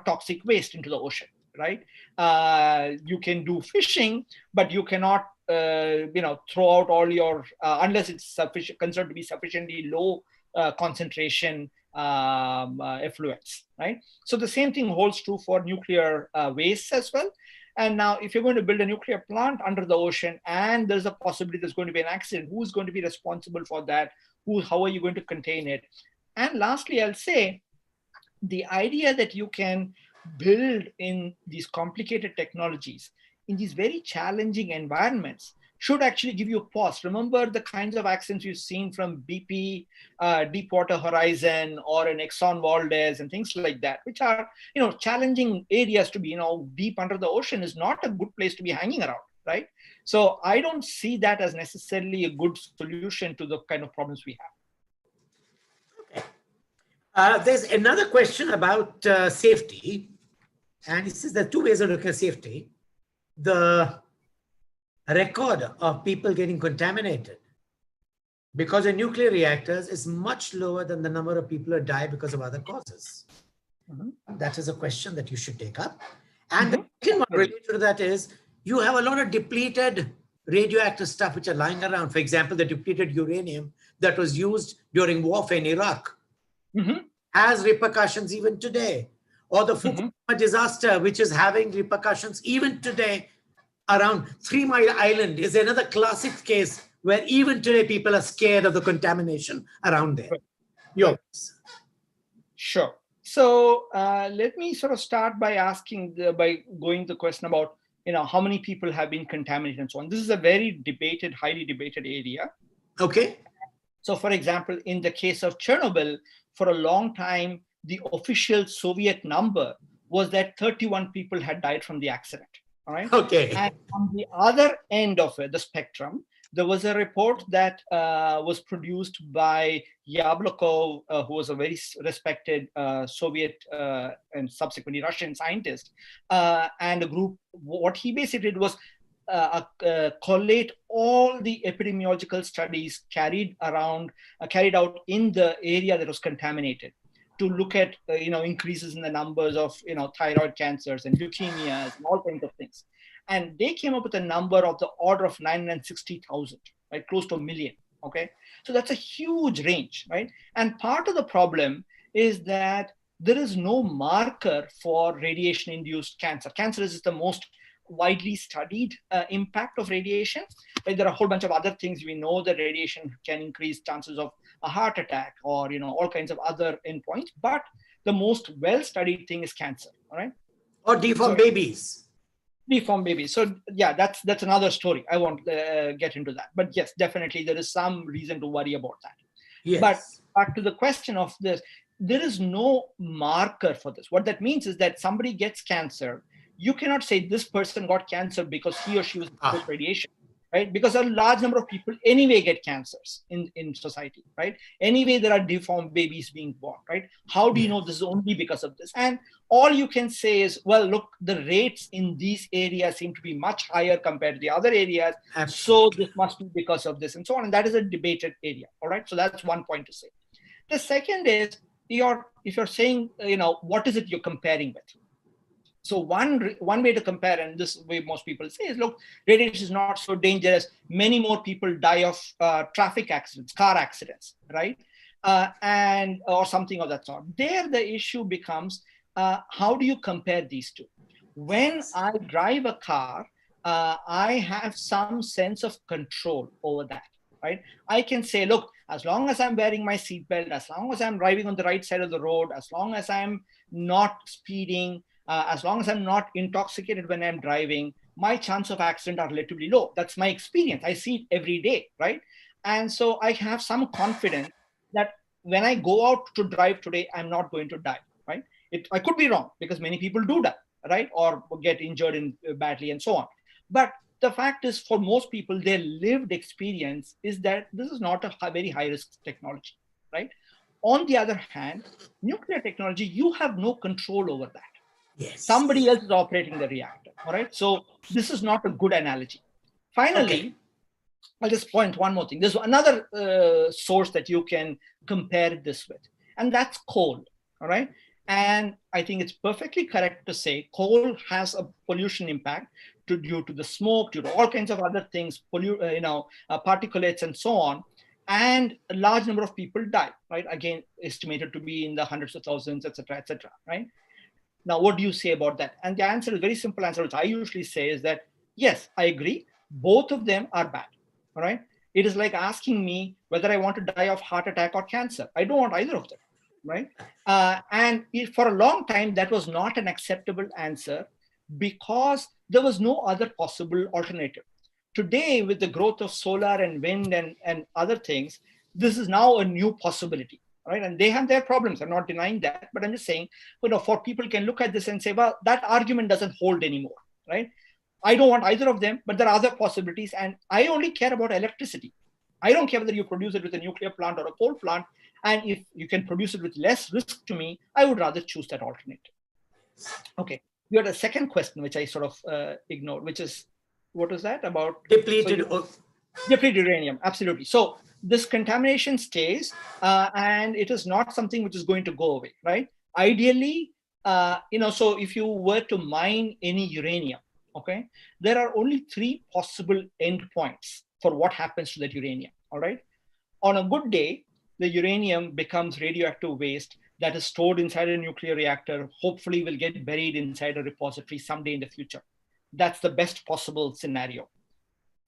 toxic waste into the ocean, right? You can do fishing, but you cannot, throw out all your, unless it's considered to be sufficiently low concentration effluents, right? So the same thing holds true for nuclear waste as well. And now, if you're going to build a nuclear plant under the ocean and there's a possibility there's going to be an accident, who's going to be responsible for that? How are you going to contain it? And lastly, I'll say the idea that you can build in these complicated technologies in these very challenging environments should actually give you a pause. Remember the kinds of accidents you've seen from BP, Deepwater Horizon, or in Exxon Valdez and things like that, which are, challenging areas to be, deep under the ocean is not a good place to be hanging around, right? So I don't see that as necessarily a good solution to the kind of problems we have. Okay. There's another question about safety. And it says there are two ways of looking at safety. The record of people getting contaminated because of nuclear reactors is much lower than the number of people who die because of other causes. Mm-hmm. That is a question that you should take up. And the second one related to that is you have a lot of depleted radioactive stuff which are lying around. For example, the depleted uranium that was used during warfare in Iraq has repercussions even today. Or the Fukushima disaster, which is having repercussions even today around 3 Mile Island, is another classic case where even today people are scared of the contamination around there. Sure. So let me sort of start by going the question about, how many people have been contaminated and so on. This is a very debated, highly debated area. Okay. So for example, in the case of Chernobyl, for a long time, the official Soviet number was that 31 people had died from the accident. All right. Okay. And on the other end of it, the spectrum, there was a report that was produced by Yablokov, who was a very respected Soviet and subsequently Russian scientist, and a group. What he basically did was collate all the epidemiological studies carried out in the area that was contaminated, to look at increases in the numbers of thyroid cancers and leukemias and all kinds of things. And they came up with a number of the order of 960,000, right? Close to 1 million, okay? So that's a huge range, right? And part of the problem is that there is no marker for radiation-induced cancer. Cancer is the most widely studied impact of radiation. Right? There are a whole bunch of other things. We know that radiation can increase chances of a heart attack or all kinds of other endpoints, but the most well-studied thing is cancer, all right? Or deformed babies. Deformed babies. So yeah, that's another story. I won't get into that. But yes, definitely there is some reason to worry about that. Yes. But back to the question of this, there is no marker for this. What that means is that somebody gets cancer. You cannot say this person got cancer because he or she was exposed to radiation. right? Because a large number of people anyway get cancers in society, right? Anyway, there are deformed babies being born, right? How do you know this is only because of this? And all you can say is, well, look, the rates in these areas seem to be much higher compared to the other areas. So this must be because of this and so on. And that is a debated area, all right? So that's one point to say. The second is, if you're saying, what is it you're comparing with? So one way to compare, and this way most people say, is, look, radiation is not so dangerous. Many more people die of traffic accidents, car accidents, right? Or something of that sort. There, the issue becomes, how do you compare these two? When I drive a car, I have some sense of control over that, right? I can say, look, as long as I'm wearing my seatbelt, as long as I'm driving on the right side of the road, as long as I'm not speeding, as long as I'm not intoxicated when I'm driving, my chance of accident are relatively low. That's my experience. I see it every day, right? And so I have some confidence that when I go out to drive today, I'm not going to die, right? I could be wrong, because many people do die, right? Or get injured badly and so on. But the fact is, for most people, their lived experience is that this is not a very high risk technology, right? On the other hand, nuclear technology, you have no control over that. Yes. Somebody else is operating the reactor, all right? So this is not a good analogy. Finally, I'll just point one more thing. There's another source that you can compare this with, and that's coal, all right? And I think it's perfectly correct to say coal has a pollution impact due to the smoke, due to all kinds of other things, particulates and so on. And a large number of people die, right? Again, estimated to be in the hundreds of thousands, et cetera, right? Now, what do you say about that? And the answer is very simple answer, which I usually say is that, yes, I agree. Both of them are bad, all right? It is like asking me whether I want to die of heart attack or cancer. I don't want either of them, right? And for a long time, that was not an acceptable answer because there was no other possible alternative. Today, with the growth of solar and wind and other things, this is now a new possibility. Right? And they have their problems. I'm not denying that, but I'm just saying, for people can look at this and say, well, that argument doesn't hold anymore, right? I don't want either of them, but there are other possibilities. And I only care about electricity. I don't care whether you produce it with a nuclear plant or a coal plant. And if you can produce it with less risk to me, I would rather choose that alternative. Okay. You had a second question, which I sort of ignored, which is, what was that about? Depleted uranium. Absolutely. So this contamination stays, and it is not something which is going to go away, right? Ideally, so if you were to mine any uranium, okay, there are only 3 possible endpoints for what happens to that uranium, all right? On a good day, the uranium becomes radioactive waste that is stored inside a nuclear reactor, hopefully will get buried inside a repository someday in the future. That's the best possible scenario.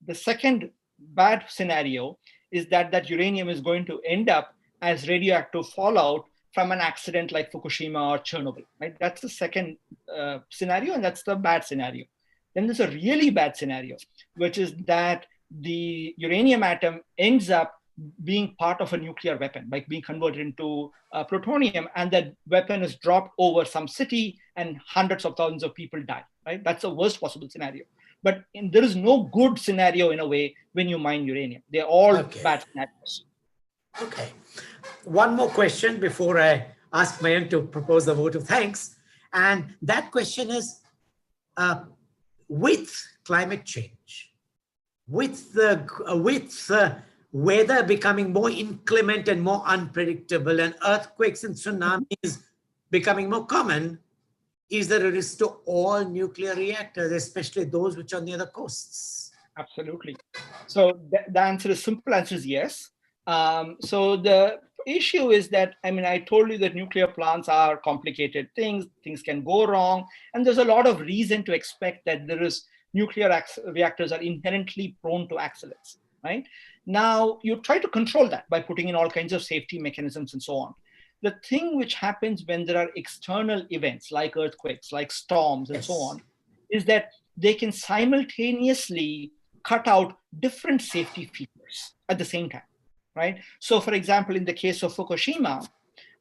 The second bad scenario is that uranium is going to end up as radioactive fallout from an accident like Fukushima or Chernobyl, right? That's the second scenario, and that's the bad scenario. Then there's a really bad scenario, which is that the uranium atom ends up being part of a nuclear weapon, like being converted into plutonium, and that weapon is dropped over some city and hundreds of thousands of people die, right? That's the worst possible scenario. But there is no good scenario in a way when you mine uranium. They're all bad scenarios. Okay. One more question before I ask Mayank to propose the vote of thanks. And that question is, with climate change, with weather becoming more inclement and more unpredictable, and earthquakes and tsunamis becoming more common, is there a risk to all nuclear reactors, especially those which are near the coasts? Absolutely. So the answer is simple answer is yes. So the issue is that, I told you that nuclear plants are complicated things can go wrong, and there's a lot of reason to expect that nuclear reactors are inherently prone to accidents, right? Now, you try to control that by putting in all kinds of safety mechanisms and so on. The thing which happens when there are external events like earthquakes, like storms and so on, is that they can simultaneously cut out different safety features at the same time, right? So for example, in the case of Fukushima,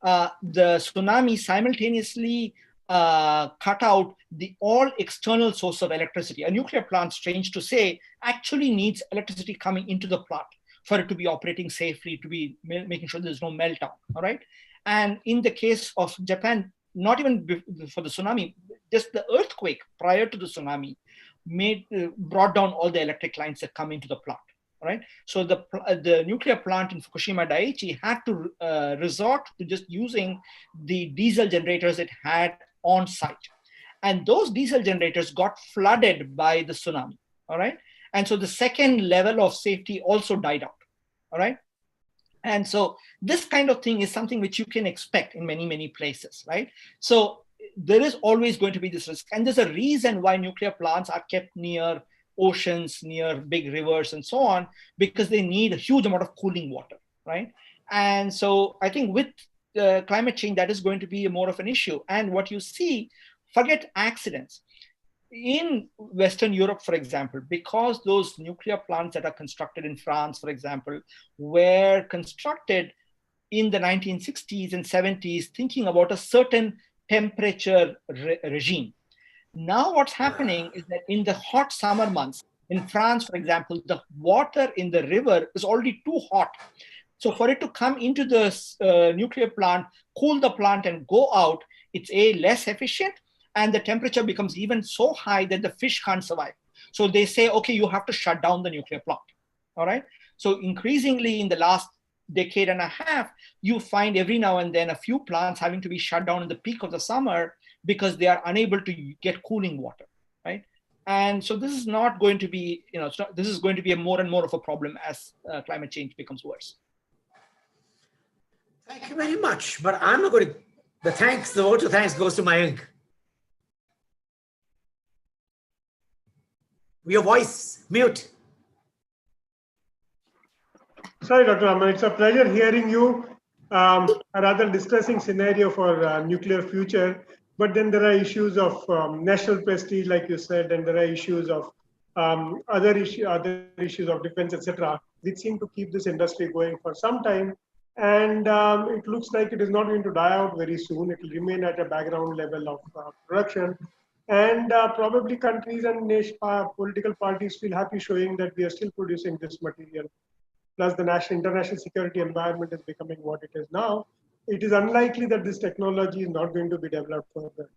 the tsunami simultaneously cut out all external source of electricity. A nuclear plant, strange to say, actually needs electricity coming into the plant for it to be operating safely, to be making sure there's no meltdown, all right? And in the case of Japan, not even for the tsunami, just the earthquake prior to the tsunami brought down all the electric lines that come into the plant, all right? So the nuclear plant in Fukushima Daiichi had to resort to just using the diesel generators it had on site. And those diesel generators got flooded by the tsunami, all right? And so the second level of safety also died out, all right? And so this kind of thing is something which you can expect in many, many places, right? So there is always going to be this risk. And there's a reason why nuclear plants are kept near oceans, near big rivers and so on, because they need a huge amount of cooling water, right? And so I think with climate change, that is going to be more of an issue. And what you see, forget accidents. In Western Europe, for example, because those nuclear plants that are constructed in France, for example, were constructed in the 1960s and 70s, thinking about a certain temperature regime. Now what's happening is that in the hot summer months, in France, for example, the water in the river is already too hot. So for it to come into the nuclear plant, cool the plant and go out, it's less efficient, and the temperature becomes even so high that the fish can't survive. So they say, okay, you have to shut down the nuclear plant, all right? So increasingly in the last decade and a half, you find every now and then a few plants having to be shut down in the peak of the summer because they are unable to get cooling water, right? And so this is not going to be, this is going to be a more and more of a problem as climate change becomes worse. Thank you very much. But I'm not going to, the vote of thanks goes to Mayank. Your voice, mute. Sorry, Dr. Ramana, it's a pleasure hearing you. A rather distressing scenario for nuclear future, but then there are issues of national prestige, like you said, and there are issues of other issues of defense, etc., which seem to keep this industry going for some time. And it looks like it is not going to die out very soon. It will remain at a background level of production. And probably countries and political parties feel happy showing that we are still producing this material. Plus the international security environment is becoming what it is now. It is unlikely that this technology is not going to be developed further.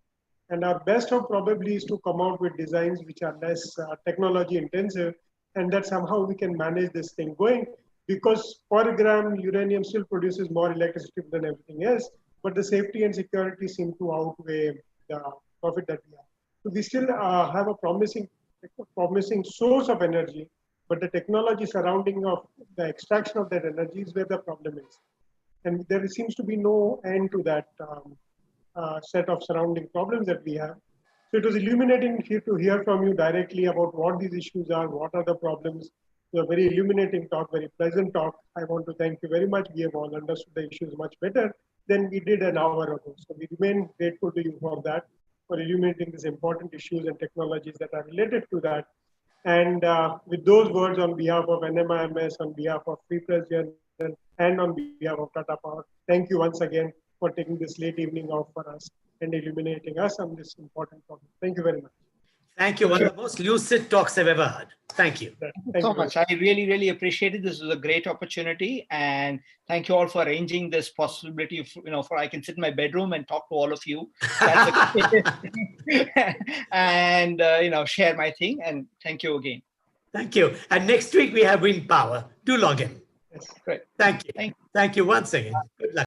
And our best hope probably is to come out with designs which are less technology intensive, and that somehow we can manage this thing going, because per gram uranium still produces more electricity than everything else, but the safety and security seem to outweigh the profit that we have. So we still have a promising source of energy, but the technology surrounding of the extraction of that energy is where the problem is. And there seems to be no end to that set of surrounding problems that we have. So it was illuminating to hear from you directly about what these issues are, what are the problems. It was a very illuminating talk, very pleasant talk. I want to thank you very much. We have all understood the issues much better than we did an hour ago. So we remain grateful to you for that, for illuminating these important issues and technologies that are related to that. And with those words, on behalf of NMIMS, on behalf of Free Press Journal, and on behalf of Tata Power, thank you once again for taking this late evening off for us and illuminating us on this important topic. Thank you very much. Thank you. One of the most lucid talks I've ever heard. Thank you. Thank you so much. I really, really appreciate it. This was a great opportunity, and thank you all for arranging this possibility of, for I can sit in my bedroom and talk to all of you, and share my thing. And thank you again. Thank you. And next week we have wind power. Do log in. Yes, great. Thank you. Thank you once again. Good luck.